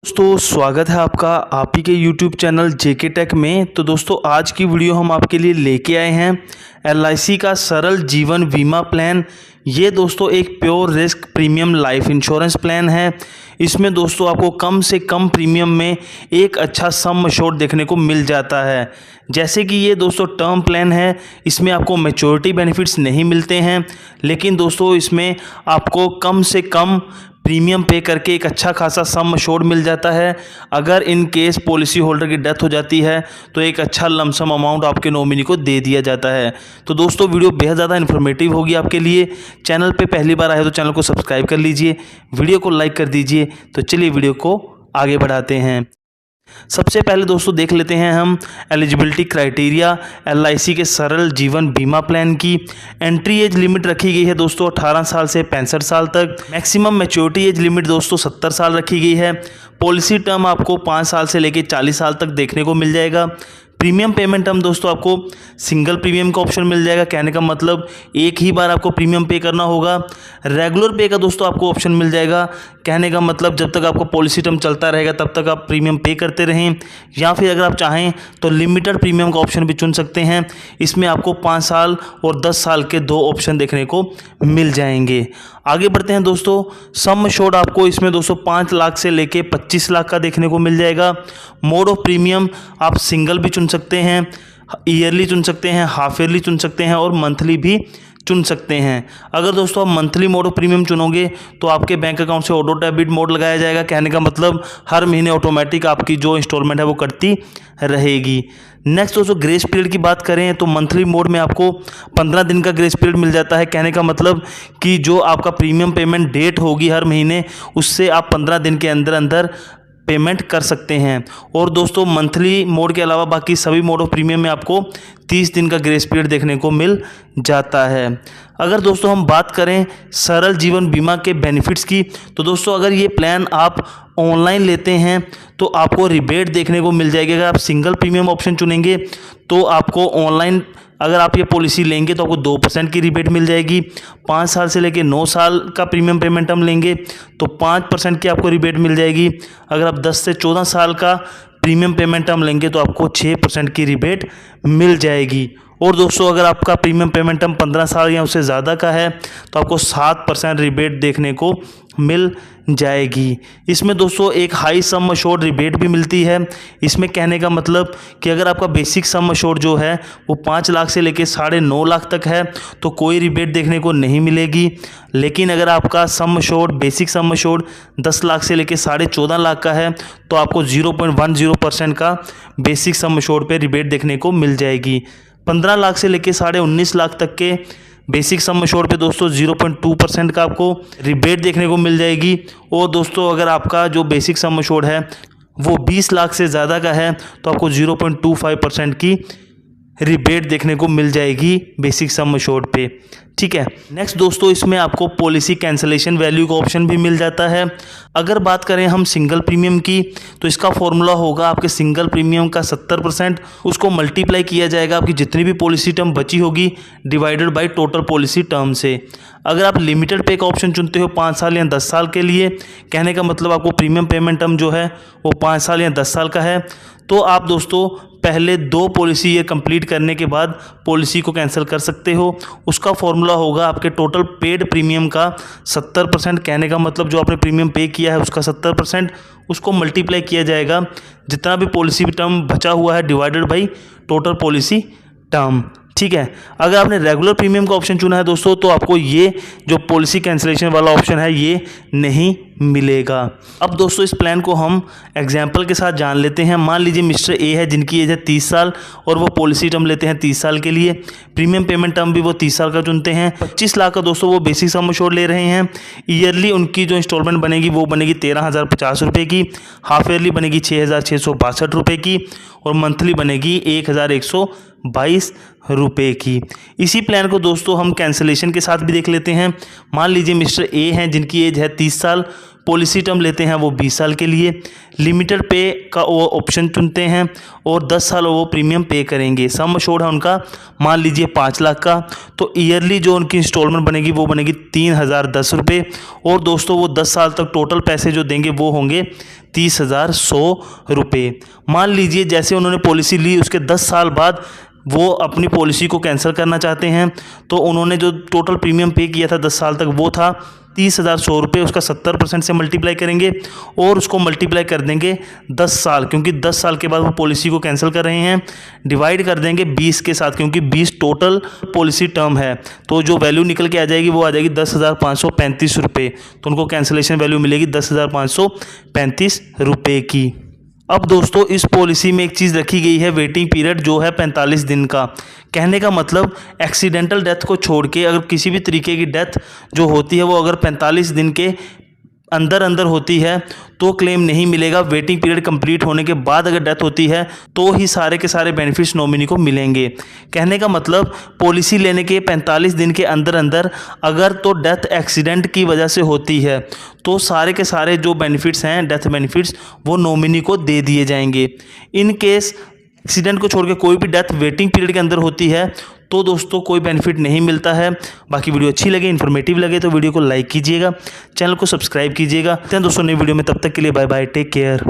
दोस्तों स्वागत है आपका आप ही के YouTube चैनल जेके टेक में। तो दोस्तों आज की वीडियो हम आपके लिए लेके आए हैं LIC का सरल जीवन बीमा प्लान। ये दोस्तों एक pure risk premium life insurance plan है। इसमें दोस्तों आपको कम से कम प्रीमियम में एक अच्छा सम एश्योर्ड देखने को मिल जाता है। जैसे कि ये दोस्तों टर्म प्लान है, इसमें आपको मैच्योरिटी बेनिफिट्स नहीं मिलते हैं, लेकिन दोस्तों इसमें आपको कम से कम प्रीमियम पे करके एक अच्छा खासा सम एश्योर्ड मिल जाता है। अगर इन केस पॉलिसी होल्डर की डेथ हो जाती है तो एक अच्छा लमसम अमाउंट आपके नॉमिनी को दे दिया जाता है। तो दोस्तों वीडियो बेहद ज़्यादा इन्फॉर्मेटिव होगी आपके लिए। चैनल पे पहली बार आए तो चैनल को सब्सक्राइब कर लीजिए, वीडियो को लाइक कर दीजिए। तो चलिए वीडियो को आगे बढ़ाते हैं। सबसे पहले दोस्तों देख लेते हैं हम एलिजिबिलिटी क्राइटेरिया LIC के सरल जीवन बीमा प्लान की। एंट्री एज लिमिट रखी गई है दोस्तों 18 साल से 65 साल तक। मैक्सिमम मैच्योरिटी एज लिमिट दोस्तों 70 साल रखी गई है। पॉलिसी टर्म आपको 5 साल से लेकर 40 साल तक देखने को मिल जाएगा। प्रीमियम पेमेंट हम दोस्तों आपको सिंगल प्रीमियम का ऑप्शन मिल जाएगा, कहने का मतलब एक ही बार आपको प्रीमियम पे करना होगा। रेगुलर पे का दोस्तों आपको ऑप्शन मिल जाएगा, कहने का मतलब जब तक आपको पॉलिसी टर्म चलता रहेगा तब तक आप प्रीमियम पे करते रहें। या फिर अगर आप चाहें तो लिमिटेड प्रीमियम का ऑप्शन भी चुन सकते हैं। इसमें आपको 5 साल और 10 साल के 2 ऑप्शन देखने को मिल जाएंगे। आगे बढ़ते हैं दोस्तों। सम एश्योर्ड आपको इसमें दोस्तों 5 लाख से लेके 25 लाख का देखने को मिल जाएगा। मोड ऑफ प्रीमियम आप सिंगल भी चुन सकते हैं, ईयरली चुन सकते हैं, हाफ ईयरली चुन सकते हैं और मंथली भी चुन सकते हैं। अगर दोस्तों आप मंथली मोड ऑफ प्रीमियम चुनोगे तो आपके बैंक अकाउंट से ऑटो डेबिट मोड लगाया जाएगा, कहने का मतलब हर महीने ऑटोमेटिक आपकी जो इंस्टॉलमेंट है वो कटती रहेगी। नेक्स्ट दोस्तों ग्रेस पीरियड की बात करें तो मंथली मोड में आपको 15 दिन का ग्रेस पीरियड मिल जाता है, कहने का मतलब कि जो आपका प्रीमियम पेमेंट डेट होगी हर महीने उससे आप 15 दिन के अंदर अंदर पेमेंट कर सकते हैं। और दोस्तों मंथली मोड के अलावा बाकी सभी मोड ऑफ प्रीमियम में आपको 30 दिन का ग्रेस पीरियड देखने को मिल जाता है। अगर दोस्तों हम बात करें सरल जीवन बीमा के बेनिफिट्स की तो दोस्तों अगर ये प्लान आप ऑनलाइन लेते हैं तो आपको रिबेट देखने को मिल जाएगी। अगर आप सिंगल प्रीमियम ऑप्शन चुनेंगे तो आपको ऑनलाइन अगर आप ये पॉलिसी लेंगे तो आपको 2% की रिबेट मिल जाएगी। 5 साल से लेके 9 साल का प्रीमियम पेमेंट हम लेंगे तो 5% की आपको रिबेट मिल जाएगी। अगर आप 10 से 14 साल का प्रीमियम पेमेंट हम लेंगे तो आपको 6% की रिबेट मिल जाएगी। और दोस्तों अगर आपका प्रीमियम पेमेंट हम 15 साल या उससे ज़्यादा का है तो आपको 7% रिबेट देखने को मिल जाएगी। इसमें दोस्तों एक हाई सम एश्योर्ड रिबेट भी मिलती है। इसमें कहने का मतलब कि अगर आपका बेसिक सम एश्योर्ड जो है वो 5 लाख से लेके 9.5 लाख तक है तो कोई रिबेट देखने को नहीं मिलेगी। लेकिन अगर आपका sum assured basic sum assured 10 lakh से लेके 14.5 लाख का है तो आपको 0.10% का बेसिक सम एश्योर्ड पे रिबेट देखने को मिल जाएगी। 15 लाख से लेके 19.5 लाख तक के बेसिक सम एश्योर्ड पे दोस्तों 0.2% का आपको रिबेट देखने को मिल जाएगी। और दोस्तों अगर आपका जो बेसिक सम एश्योर्ड है वो 20 लाख से ज़्यादा का है तो आपको 0.25% की रिबेट देखने को मिल जाएगी बेसिक सम एश्योर्ड पे। ठीक है। नेक्स्ट दोस्तों इसमें आपको पॉलिसी कैंसलेशन वैल्यू का ऑप्शन भी मिल जाता है। अगर बात करें हम सिंगल प्रीमियम की तो इसका फॉर्मूला होगा आपके सिंगल प्रीमियम का 70%, उसको मल्टीप्लाई किया जाएगा आपकी जितनी भी पॉलिसी टर्म बची होगी divided by total policy term से। अगर आप लिमिटेड पे का ऑप्शन चुनते हो 5 साल या 10 साल के लिए, कहने का मतलब आपको प्रीमियम पेमेंट टर्म जो है वो 5 साल या 10 साल का है, तो आप दोस्तों पहले 2 पॉलिसी ईयर कंप्लीट करने के बाद पॉलिसी को कैंसिल कर सकते हो। उसका फॉर्मूला होगा आपके टोटल पेड प्रीमियम का 70%, कहने का मतलब जो आपने प्रीमियम पे किया है उसका 70%, उसको मल्टीप्लाई किया जाएगा जितना भी पॉलिसी टर्म बचा हुआ है divided by total policy term. ठीक है। अगर आपने रेगुलर प्रीमियम का ऑप्शन चुना है दोस्तों तो आपको ये जो पॉलिसी कैंसिलेशन वाला ऑप्शन है ये नहीं मिलेगा। अब दोस्तों इस प्लान को हम एग्जांपल के साथ जान लेते हैं। मान लीजिए मिस्टर ए है जिनकी एज है 30 साल और वो पॉलिसी टर्म लेते हैं 30 साल के लिए। प्रीमियम पेमेंट टर्म भी वो 30 साल का चुनते हैं। 25 लाख का दोस्तों वो बेसिक सम एश्योर्ड ले रहे हैं। ईयरली उनकी जो इंस्टॉलमेंट बनेगी वो बनेगी 13,050 रुपये की, हाफ ईयरली बनेगी 6,662 रुपये की और मंथली बनेगी 1,122 रुपये की। इसी प्लान को दोस्तों हम कैंसिलेशन के साथ भी देख लेते हैं। मान लीजिए मिस्टर ए हैं जिनकी एज है 30 साल, पॉलिसी टर्म लेते हैं वो 20 साल के लिए, लिमिटेड पे का वो ऑप्शन चुनते हैं और 10 साल वो प्रीमियम पे करेंगे। सम अश्योर्ड है उनका मान लीजिए 5 लाख का, तो ईयरली जो उनकी इंस्टॉलमेंट बनेगी वो बनेगी 3010 रुपये। और दोस्तों वो 10 साल तक टोटल पैसे जो देंगे वो होंगे 30,100 रुपये। मान लीजिए जैसे उन्होंने पॉलिसी ली उसके 10 साल बाद वो अपनी पॉलिसी को कैंसिल करना चाहते हैं, तो उन्होंने जो टोटल प्रीमियम पे किया था 10 साल तक वो था 30,100 रुपये। उसका 70% से मल्टीप्लाई करेंगे और उसको मल्टीप्लाई कर देंगे 10 साल, क्योंकि 10 साल के बाद वो पॉलिसी को कैंसिल कर रहे हैं, डिवाइड कर देंगे 20 के साथ, क्योंकि 20 टोटल पॉलिसी टर्म है। तो जो वैल्यू निकल के आ जाएगी वो आ जाएगी 10,535 रुपये। तो उनको कैंसिलेशन वैल्यू मिलेगी 10,535 रुपये की। अब दोस्तों इस पॉलिसी में एक चीज़ रखी गई है, वेटिंग पीरियड जो है 45 दिन का। कहने का मतलब एक्सीडेंटल डेथ को छोड़ के अगर किसी भी तरीके की डेथ जो होती है वो अगर 45 दिन के अंदर होती है तो क्लेम नहीं मिलेगा। वेटिंग पीरियड कंप्लीट होने के बाद अगर डेथ होती है तो ही सारे के सारे बेनिफिट्स नॉमिनी को मिलेंगे। कहने का मतलब पॉलिसी लेने के 45 दिन के अंदर अगर तो डेथ एक्सीडेंट की वजह से होती है तो सारे के सारे जो बेनिफिट्स हैं डेथ बेनिफिट्स वो नॉमिनी को दे दिए जाएंगे। इन केस एक्सीडेंट को छोड़ के कोई भी डेथ वेटिंग पीरियड के अंदर होती है तो दोस्तों कोई बेनिफिट नहीं मिलता है। बाकी वीडियो अच्छी लगे, इन्फॉर्मेटिव लगे तो वीडियो को लाइक कीजिएगा, चैनल को सब्सक्राइब कीजिएगा। दोस्तों नई वीडियो में, तब तक के लिए बाय बाय, टेक केयर।